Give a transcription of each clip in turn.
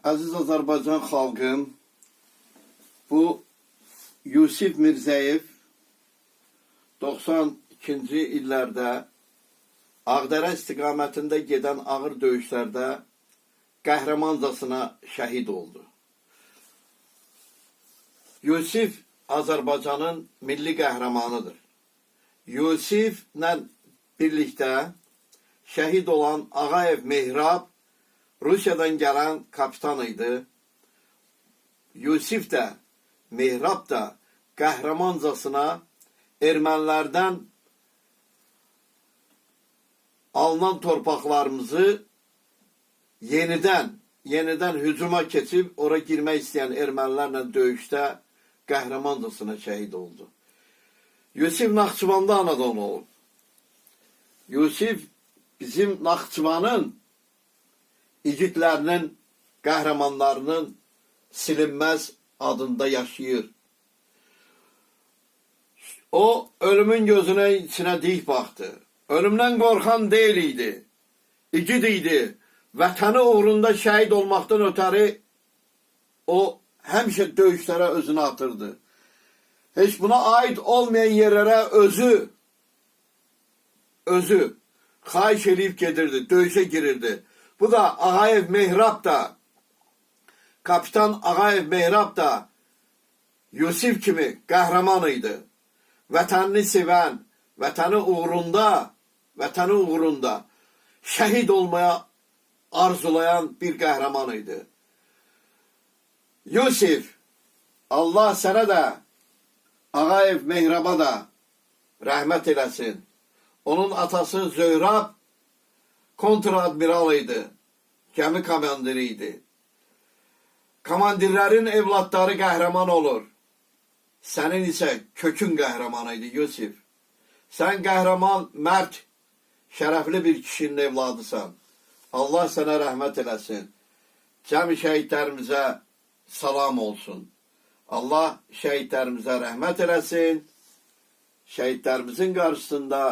Aziz Azərbaycan xalqım, bu Yusif Mirzəyev 92-ci illərdə Ağdərə istiqamətində gedən ağır döyüşlərdə qəhrəmancasına şəhid oldu. Yusif Azərbaycanın milli qəhrəmanıdır. Yusiflə birlikdə şəhid olan Ağayev Mehrab Rusiyadan gələn kapitan idi. Yusif də, Mehrab da qəhrəmancasına ermənilərdən alınan torpaqlarımızı yenidən hücuma keçib, ora girmək istəyən ermənilərlə döyüşdə qəhrəmancasına şəhid oldu. Yusif Naxçıvanda anadan olub. Yusif bizim Naxçıvanın igidlərinin, qəhrəmanlarının silinməz adında yaşayır. O, ölümün gözünə içinə dik baxdı. Ölümdən qorxan deyil idi. İgid idi. Vətəni uğrunda şəhid olmaqdan ötəri o, həmişə döyüşlərə özünü atırdı. Heç buna aid olmayan yerlərə özü xahiş edib gedirdi, döyüşə girirdi. Bu da Ağayev Mehrab da, kapitan Ağayev Mehrab da Yusif kimi qəhrəman idi. Vətənini sevən, vətəni uğrunda şəhid olmaya arzulayan bir qəhrəman idi. Yusif, Allah sənə də, Ağayev Mehraba da rəhmət eləsin. Onun atası Zöhrab kontradmiral idi, gəmi komandiri idi. Komandirlərin evlatları qəhrəman olur. Sənin isə kökün qəhrəmanı idi Yusif. Sən qəhrəman, mərd, şərəfli bir kişinin evladısan. Allah sənə rəhmət eləsin. Cəmi şəhidlərimizə salam olsun. Allah şəhidlərimizə rəhmət eləsin. Şəhidlərimizin qarşısında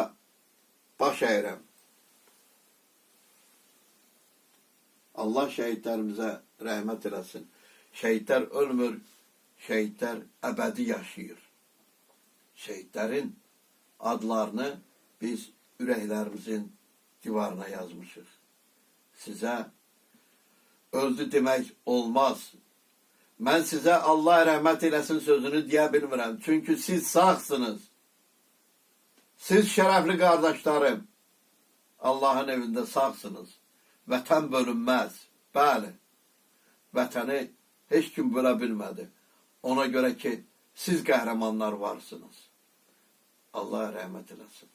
baş əyirəm. Allah şəhidlərimizə rəhmət eləsin. Şəhidlər ölmür, şəhidlər əbədi yaşayır. Şəhidlərin adlarını biz ürəklərimizin divarına yazmışıq. Sizə öldü demək olmaz. Mən sizə Allah rəhmət eləsin sözünü deyə bilmirəm. Çünki siz sağsınız. Siz şərəfli qardaşlarım. Allahın evində sağsınız. Vətən bölünməz. Bəli, vətəni heç kim bölə bilmədi. Ona görə ki, siz qəhrəmanlar varsınız. Allah rəhmət eləsin.